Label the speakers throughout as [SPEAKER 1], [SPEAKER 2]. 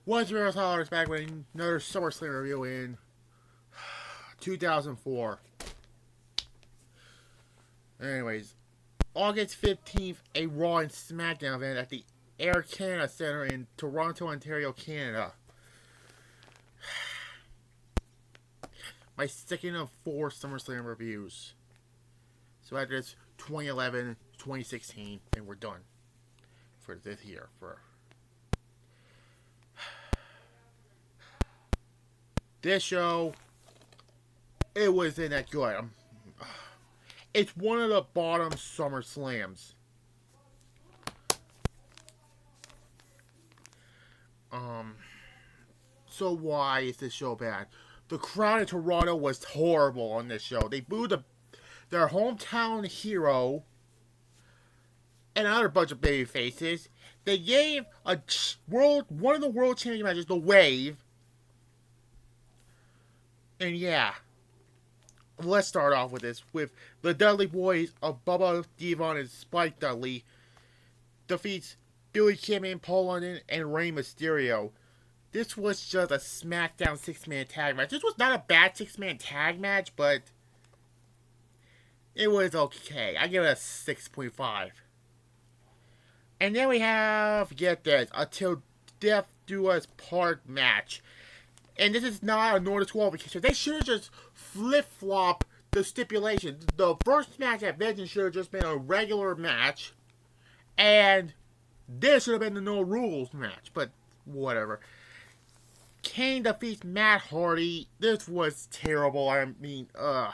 [SPEAKER 1] Once Real Hollers back with another SummerSlam review in 2004. Anyways, August 15th, a Raw and SmackDown event at the Air Canada Centre in Toronto, Ontario, Canada. My second of 4 SummerSlam reviews. So after this, 2011, 2016, and we're done for this year. This show, it wasn't that good. It's one of the bottom SummerSlams. So why is this show bad? The crowd in Toronto was horrible on this show. They booed their hometown hero and another bunch of baby faces. They gave one of the world champion matches the wave. And yeah, let's start off with this. With the Dudley Boys of Bubba, Devon, and Spike Dudley defeats Billy Kidman, Paul London, and Rey Mysterio. This was just a SmackDown 6-man tag match. This was not a bad 6-man tag match, but it was okay. I give it a 6.5. And then we have, get this, a Till Death Do Us Part match. And this is not a no disqualification. They should have just flip-flopped the stipulation. The first match at Vengeance should have just been a regular match. And this should have been the no rules match. But whatever. Kane defeats Matt Hardy. This was terrible. I mean, And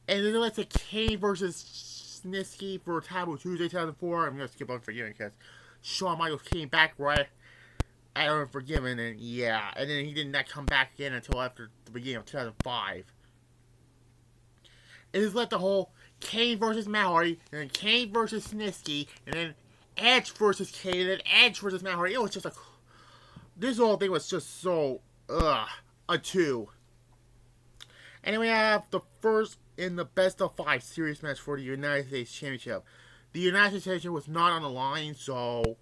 [SPEAKER 1] then let's say Kane versus Snitsky for Taboo Tuesday 2004. I'm going to skip Unforgiven because Shawn Michaels came back right at Unforgiven, and yeah. And then he did not come back again until after the beginning of 2005. It has led the whole Kane versus Matt Hardy, and then Kane versus Snitsky, and then Edge versus Kane, and then Edge versus Matt Hardy. It was just a... This whole thing was just so, a 2. And then we have the first in the best of 5 series match for the United States Championship. The United States Championship was not on the line, so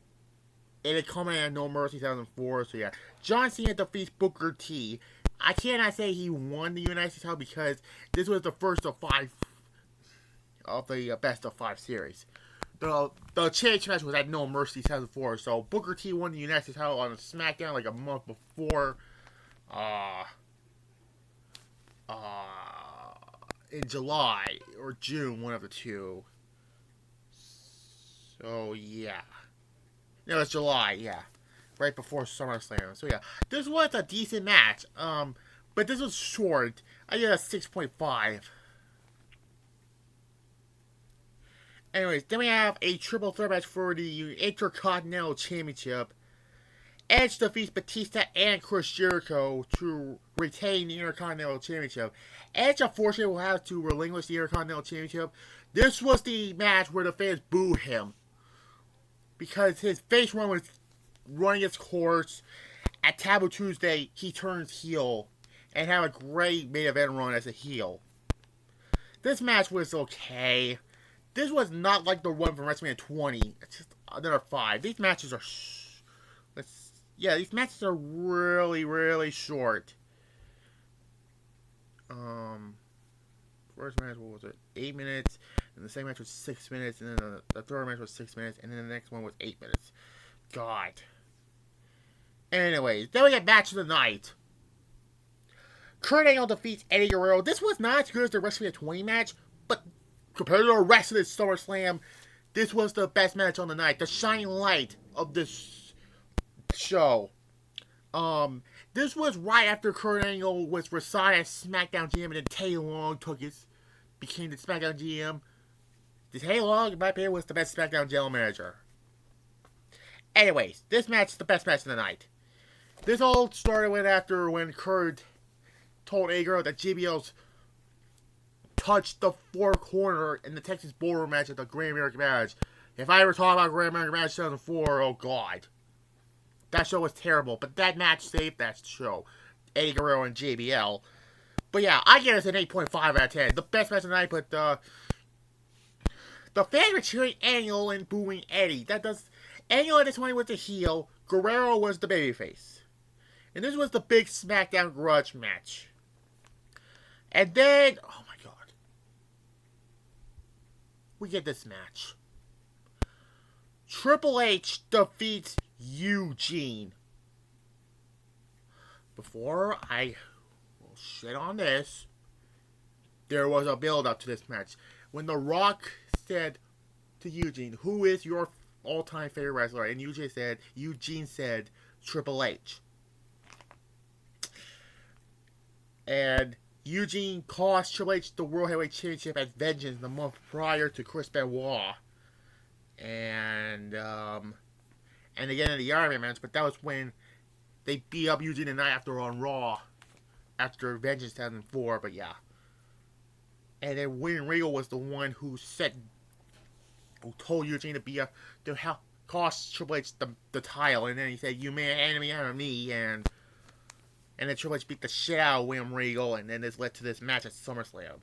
[SPEAKER 1] it had come in at No Mercy 2004, so yeah. John Cena defeats Booker T. I cannot say he won the United States title because this was the first of 5 of the best of 5 series. The championship match was at No Mercy 2004, so Booker T won the United States title on SmackDown like a month before, in July or June, one of the two. So yeah, no, it's July, yeah, right before SummerSlam. So yeah, this was a decent match, but this was short. I get a 6.5. Anyways, then we have a triple threat match for the Intercontinental Championship. Edge defeats Batista and Chris Jericho to retain the Intercontinental Championship. Edge, unfortunately, will have to relinquish the Intercontinental Championship. This was the match where the fans booed him, because his face run was running its course. At Taboo Tuesday, he turns heel and had a great main event run as a heel. This match was okay. This was not like the one from WrestleMania 20. It's just another 5. These matches are... these matches are really, really short. First match, what was it? 8 minutes. And the second match was 6 minutes. And then the third match was 6 minutes. And then the next one was 8 minutes. God. Anyways, then we get match of the night. Kurt Angle defeats Eddie Guerrero. This was not as good as the WrestleMania 20 match, but compared to the rest of this SummerSlam, this was the best match on the night. The shining light of this show. This was right after Kurt Angle was resigned as SmackDown GM, and then Tay Long became the SmackDown GM. Tay Long, in my opinion, was the best SmackDown General Manager. Anyways, this match is the best match of the night. This all started when Kurt told Eddie Guerrero that JBL's touched the 4 corner in the Texas Ballroom match at the Great American Bash. If I ever talk about Great American Bash 2004, oh god. That show was terrible, but that match saved that show. Eddie Guerrero and JBL. But yeah, I give it an 8.5 out of 10. The best match of the night, but the fans were cheering Angle and booing Eddie. Angle at this point was the heel. Guerrero was the babyface. And this was the big SmackDown grudge match. And then, oh my god, we get this match. Triple H defeats Eugene. Before I will shit on this, there was a build-up to this match. When The Rock said to Eugene, who is your all-time favorite wrestler? And Eugene said, Triple H. And Eugene cost Triple H the World Heavyweight Championship at Vengeance the month prior to Chris Benoit. And again in the Iron Man match, but that was when they beat up Eugene the night after on Raw. After Vengeance 2004, but yeah. And then William Regal was the one who told Eugene to help cost Triple H the title, and then he said, "You made an enemy out of me," and then Triple H beat the shit out of William Regal, and then this led to this match at SummerSlam.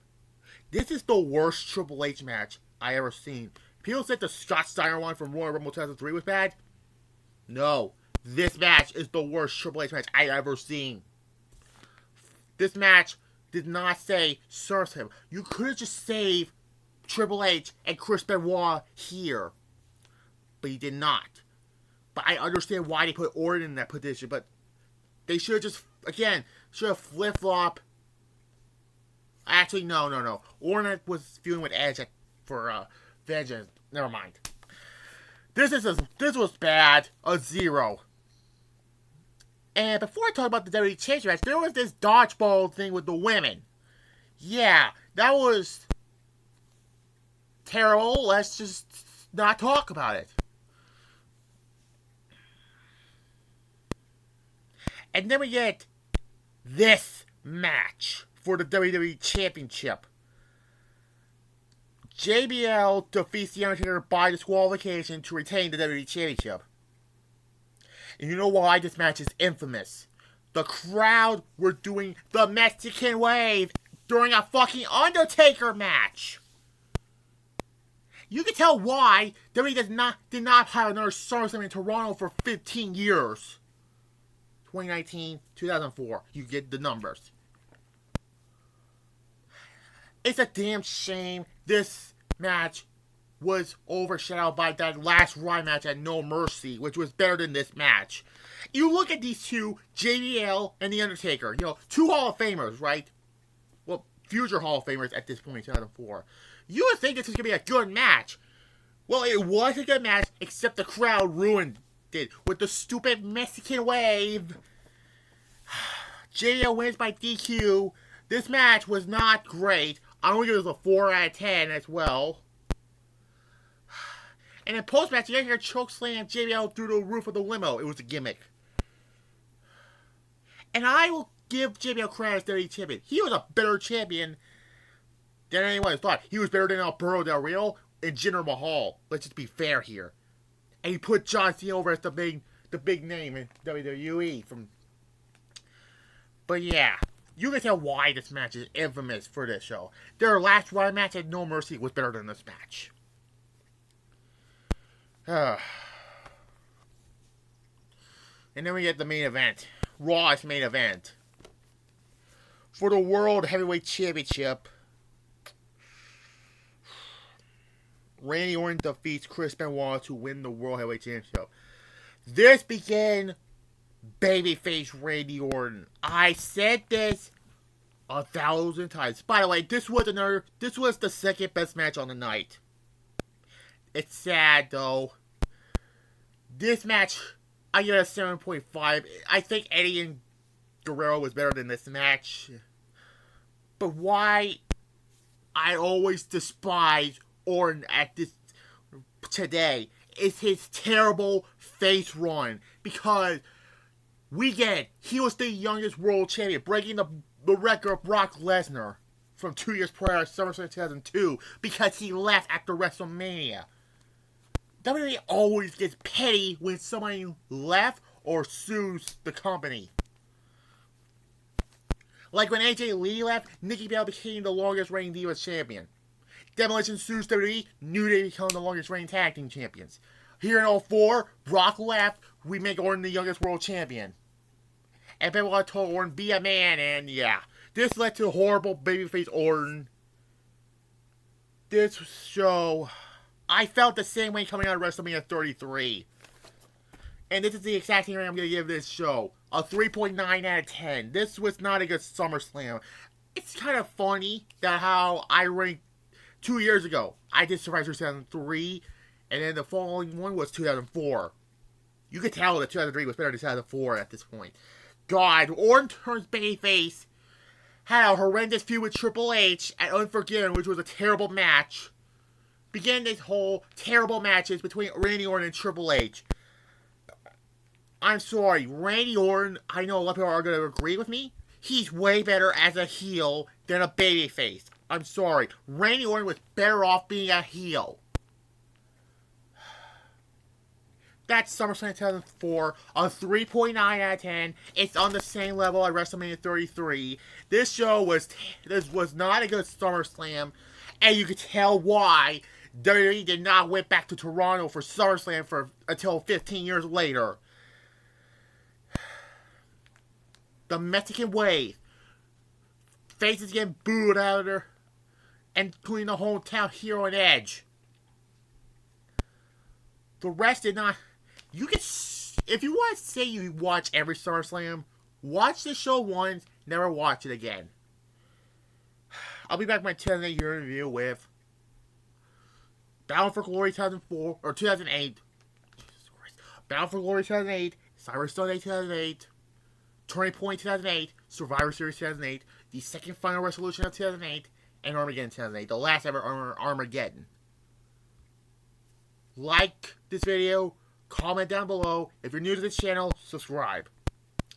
[SPEAKER 1] This is the worst Triple H match I ever seen. People said the Scott Steiner one from Royal Rumble 2003 was bad. No, this match is the worst Triple H match I ever seen. This match did not say SummerSlam. You could have just saved Triple H and Chris Benoit here. But he did not. But I understand why they put Orton in that position. But they should have just, again, flip-flop. Actually, no. Orton was feuding with Edge for Vengeance. Never mind. This was bad. A 0. And before I talk about the WWE Championship match, there was this dodgeball thing with the women. Yeah, that was terrible. Let's just not talk about it. And then we get this match for the WWE Championship. JBL defeats The Undertaker by disqualification to retain the WWE Championship. And you know why this match is infamous? The crowd were doing the Mexican wave during a fucking Undertaker match. You can tell why WWE did not have another SummerSlam in Toronto for 15 years. 2019, 2004. You get the numbers. It's a damn shame this match was overshadowed by that last Raw match at No Mercy, which was better than this match. You look at these two, JBL and The Undertaker, two Hall of Famers, right? Well, future Hall of Famers at this point in 2004. You would think this was going to be a good match. Well, it was a good match, except the crowd ruined it with the stupid Mexican wave. JBL wins by DQ. This match was not great. I'm going to give this a 4 out of 10 as well. And in post-match, you hear chokeslam JBL through the roof of the limo. It was a gimmick. And I will give JBL credit as WWE champion. He was a better champion than anyone thought. He was better than Alberto Del Rio and Jinder Mahal. Let's just be fair here. And he put John Cena over as the big name in WWE. But yeah, you can tell why this match is infamous for this show. Their last Raw match at No Mercy was better than this match. And then we get the main event. Raw's main event. For the World Heavyweight Championship, Randy Orton defeats Chris Benoit to win the World Heavyweight Championship. This began babyface Randy Orton. I said this 1,000 times. By the way, this was the second best match on the night. It's sad, though. This match, I give it a 7.5. I think Eddie and Guerrero was better than this match. But why I always despise Orton at this today is his terrible face run. Because we get it. He was the youngest world champion, breaking the record of Brock Lesnar from 2 years prior to SummerSlam 2002 because he left after WrestleMania. WWE always gets petty when somebody left or sues the company. Like when AJ Lee left, Nikki Bella became the longest reigning Divas champion. Demolition sues WWE, New Day become the longest reigning tag team champions. Here in 04, Brock left. We make Orton the youngest world champion. And people told Orton, be a man, and yeah. This led to horrible babyface Orton. This show, I felt the same way coming out of WrestleMania 33. And this is the exact same rating I'm going to give this show. A 3.9 out of 10. This was not a good SummerSlam. It's kind of funny that how I ranked 2 years ago. I did Survivor 2003, and then the following one was 2004. You could tell that 2003 was better than 2004 at this point. God, Orton turns babyface. Had a horrendous feud with Triple H at Unforgiven, which was a terrible match. Began this whole terrible matches between Randy Orton and Triple H. I'm sorry, Randy Orton, I know a lot of people are going to agree with me. He's way better as a heel than a babyface. I'm sorry. Randy Orton was better off being a heel. That's SummerSlam 2004, a 3.9 out of 10. It's on the same level as WrestleMania 33. This was not a good SummerSlam, and you could tell why WWE did not went back to Toronto for SummerSlam until 15 years later. The Mexican Wave. Faces getting booed out of there, including the hometown hero and Edge. The rest did not. You could, if you want to say you watch every SummerSlam, watch the show once, never watch it again. I'll be back with my 2008 year review with Bound for Glory 2004 or 2008. Jesus Christ. Bound for Glory 2008, Cyber Sunday 2008, Turning Point 2008, Survivor Series 2008, the second final resolution of 2008, and Armageddon 2008, the last ever Armageddon. Like this video, comment down below. If you're new to this channel, subscribe.